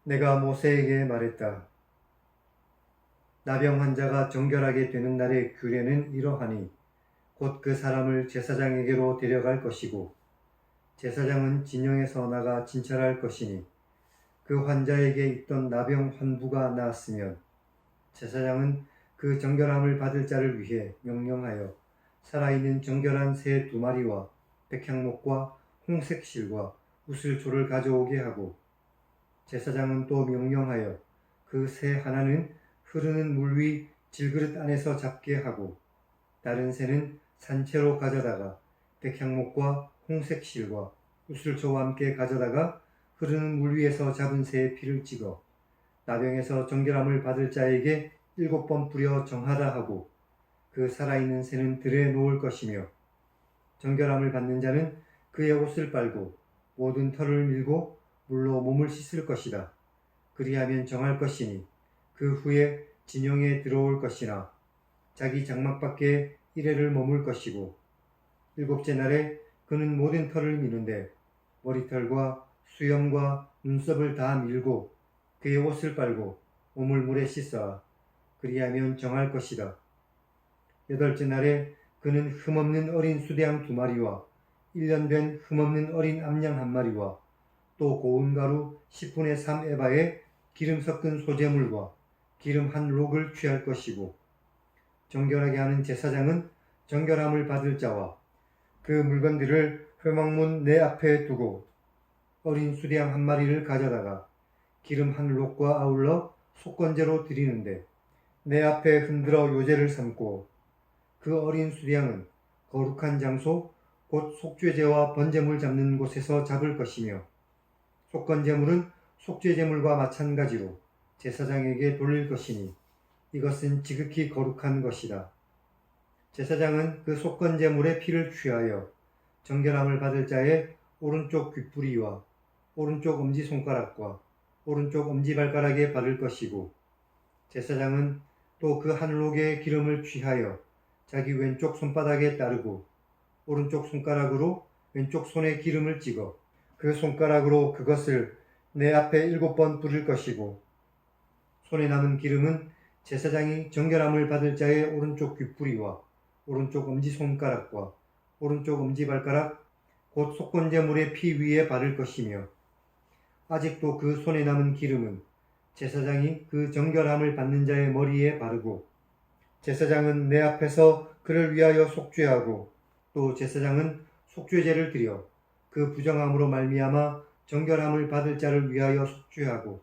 내가 모세에게 말했다. 나병 환자가 정결하게 되는 날의 규례는 이러하니 곧 그 사람을 제사장에게로 데려갈 것이고 제사장은 진영에서 나가 진찰할 것이니 그 환자에게 있던 나병 환부가 나았으면 제사장은 그 정결함을 받을 자를 위해 명령하여 살아있는 정결한 새 2마리와 백향목과 홍색 실과 우슬초를 가져오게 하고 제사장은 또 명령하여 그 새 하나는 흐르는 물 위 질그릇 안에서 잡게 하고 다른 새는 산채로 가져다가 백향목과 홍색 실과 우슬초와 함께 가져다가 흐르는 물 위에서 잡은 새의 피를 찍어 나병에서 정결함을 받을 자에게 7번 뿌려 정하다 하고 그 살아있는 새는 들에 놓을 것이며 정결함을 받는 자는 그의 옷을 빨고 모든 털을 밀고 물로 몸을 씻을 것이다. 그리하면 정할 것이니 그 후에 진영에 들어올 것이나 자기 장막 밖에 이래를 머물 것이고 7째 날에 그는 모든 털을 미는데 머리털과 수염과 눈썹을 다 밀고 그의 옷을 빨고 몸을 물에 씻어 그리하면 정할 것이다. 8째 날에 그는 흠없는 어린 수대양 2마리와 1년 된 흠없는 어린 암양 1마리와 또 고운 가루 10분의 3 에바에 기름 섞은 소재물과 기름 한 록을 취할 것이고 정결하게 하는 제사장은 정결함을 받을 자와 그 물건들을 회막문 내 앞에 두고 어린 수대양 1마리를 가져다가 기름 한 록과 아울러 속건제로 드리는데 내 앞에 흔들어 요제를 삼고 그 어린 수량은 거룩한 장소 곧 속죄제와 번제물 잡는 곳에서 잡을 것이며 속건제물은 속죄제물과 마찬가지로 제사장에게 돌릴 것이니 이것은 지극히 거룩한 것이다. 제사장은 그 속건제물의 피를 취하여 정결함을 받을 자의 오른쪽 귓부리와 오른쪽 엄지손가락과 오른쪽 엄지발가락에 바를 것이고 제사장은 또 그 한 록의 기름을 취하여 자기 왼쪽 손바닥에 따르고 오른쪽 손가락으로 왼쪽 손에 기름을 찍어 그 손가락으로 그것을 내 앞에 7번 뿌릴 것이고 손에 남은 기름은 제사장이 정결함을 받을 자의 오른쪽 귓부리와 오른쪽 엄지손가락과 오른쪽 엄지발가락 곧 속건제물의 피 위에 바를 것이며 아직도 그 손에 남은 기름은 제사장이 그 정결함을 받는 자의 머리에 바르고 제사장은 내 앞에서 그를 위하여 속죄하고 또 제사장은 속죄제를 드려 그 부정함으로 말미암아 정결함을 받을 자를 위하여 속죄하고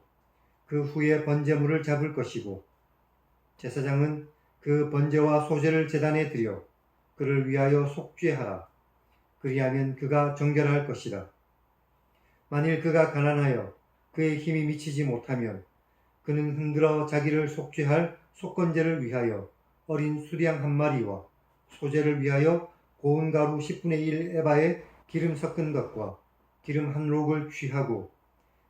그 후에 번제물을 잡을 것이고 제사장은 그 번제와 소제를 제단에 드려 그를 위하여 속죄하라. 그리하면 그가 정결할 것이다. 만일 그가 가난하여 그의 힘이 미치지 못하면 그는 흔들어 자기를 속죄할 속건제를 위하여 어린 수량 1마리와 소제를 위하여 고운 가루 10분의 1 에바에 기름 섞은 것과 기름 한 록을 취하고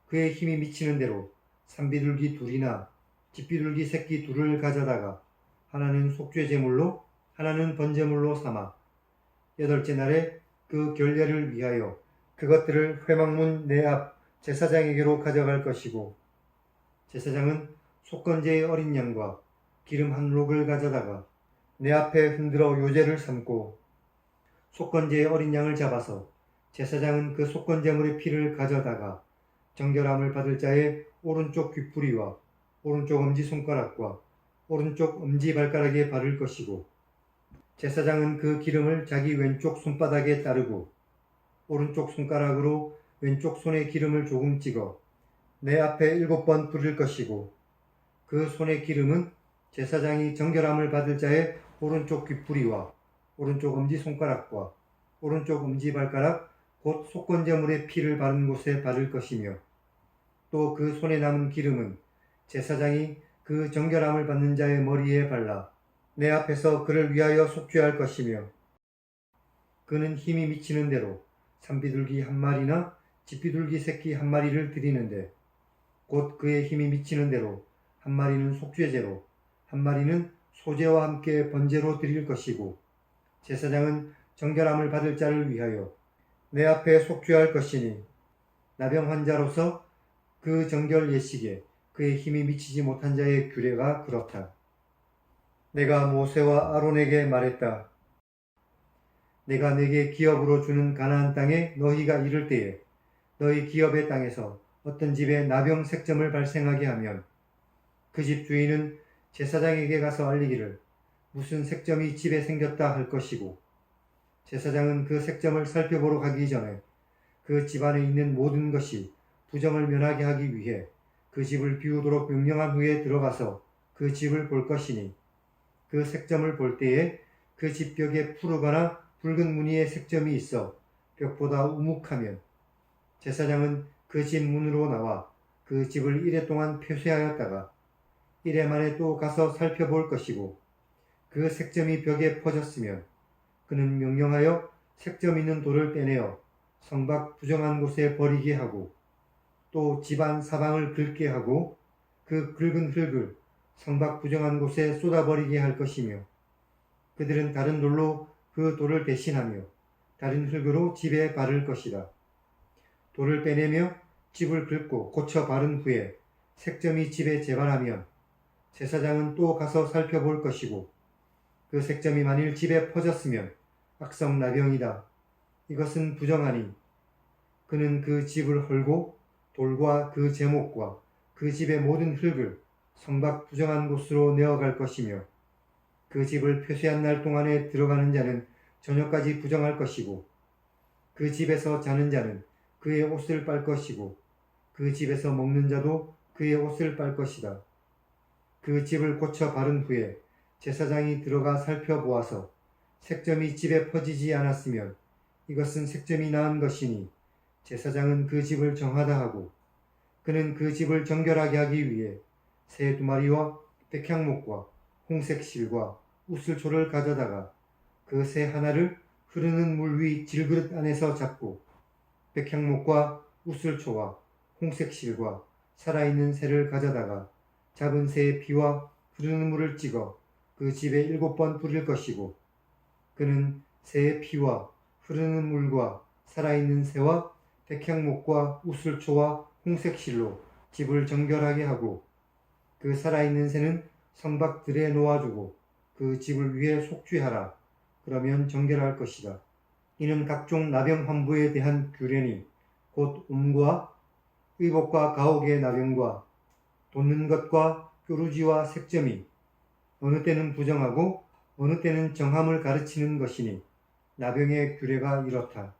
그의 힘이 미치는 대로 산비둘기 2이나 집비둘기 새끼 2를 가져다가 하나는 속죄제물로 하나는 번제물로 삼아 8째 날에 그 결례를 위하여 그것들을 회막문 내 앞 제사장에게로 가져갈 것이고 제사장은 속건제의 어린 양과 기름 한 록을 가져다가 내 앞에 흔들어 요제를 삼고 속건제의 어린 양을 잡아서 제사장은 그 속건제물의 피를 가져다가 정결함을 받을 자의 오른쪽 귓부리와 오른쪽 엄지손가락과 오른쪽 엄지발가락에 바를 것이고 제사장은 그 기름을 자기 왼쪽 손바닥에 따르고 오른쪽 손가락으로 왼쪽 손에 기름을 조금 찍어 내 앞에 7번 뿌릴 것이고 그 손의 기름은 제사장이 정결함을 받을 자의 오른쪽 귓부리와 오른쪽 엄지손가락과 오른쪽 엄지발가락 곧 속건제물의 피를 바른 곳에 바를 것이며 또 그 손에 남은 기름은 제사장이 그 정결함을 받는 자의 머리에 발라 내 앞에서 그를 위하여 속죄할 것이며 그는 힘이 미치는 대로 산비둘기 1마리나 집비둘기 새끼 1마리를 드리는데 곧 그의 힘이 미치는 대로 1마리는 속죄제로 1마리는 소제와 함께 번제로 드릴 것이고 제사장은 정결함을 받을 자를 위하여 내 앞에 속죄할 것이니 나병 환자로서 그 정결 예식에 그의 힘이 미치지 못한 자의 규례가 그렇다. 내가 모세와 아론에게 말했다. 내가 내게 기업으로 주는 가나안 땅에 너희가 이를 때에 너희 기업의 땅에서 어떤 집에 나병 색점을 발생하게 하면 그 집 주인은 제사장에게 가서 알리기를 무슨 색점이 집에 생겼다 할 것이고, 제사장은 그 색점을 살펴보러 가기 전에 그 집안에 있는 모든 것이 부정을 면하게 하기 위해 그 집을 비우도록 명령한 후에 들어가서 그 집을 볼 것이니, 그 색점을 볼 때에 그 집 벽에 푸르거나 붉은 무늬의 색점이 있어 벽보다 우묵하면 제사장은 그 집 문으로 나와 그 집을 이래 동안 표시하였다가 이래 만에 또 가서 살펴볼 것이고, 그 색점이 벽에 퍼졌으면 그는 명령하여 색점 있는 돌을 떼내어 성 밖 부정한 곳에 버리게 하고, 또 집안 사방을 긁게 하고 그 긁은 흙을 성 밖 부정한 곳에 쏟아버리게 할 것이며, 그들은 다른 돌로 그 돌을 대신하며 다른 흙으로 집에 바를 것이다. 돌을 빼내며 집을 긁고 고쳐 바른 후에 색점이 집에 재발하면 제사장은 또 가서 살펴볼 것이고, 그 색점이 만일 집에 퍼졌으면 악성나병이다. 이것은 부정하니 그는 그 집을 헐고 돌과 그 제목과 그 집의 모든 흙을 성 밖 부정한 곳으로 내어갈 것이며, 그 집을 표시한 날 동안에 들어가는 자는 저녁까지 부정할 것이고, 그 집에서 자는 자는 그의 옷을 빨 것이고, 그 집에서 먹는 자도 그의 옷을 빨 것이다. 그 집을 고쳐 바른 후에 제사장이 들어가 살펴보아서 색점이 집에 퍼지지 않았으면 이것은 색점이 나은 것이니 제사장은 그 집을 정하다 하고, 그는 그 집을 정결하게 하기 위해 새 2마리와 백향목과 홍색 실과 우슬초를 가져다가 그 새 하나를 흐르는 물 위 질그릇 안에서 잡고, 백향목과 우슬초와 홍색 실과 살아있는 새를 가져다가 잡은 새의 피와 흐르는 물을 찍어 그 집에 7번 뿌릴 것이고, 그는 새의 피와 흐르는 물과 살아있는 새와 백향목과 우슬초와 홍색실로 집을 정결하게 하고, 그 살아있는 새는 성 밖 들에 놓아주고 그 집을 위에 속죄하라. 그러면 정결할 것이다. 이는 각종 나병 환부에 대한 규례니 곧 옴과 의복과 가옥의 나병과 돋는 것과 뾰루지와 색점이 어느 때는 부정하고 어느 때는 정함을 가르치는 것이니 나병의 규례가 이렇다.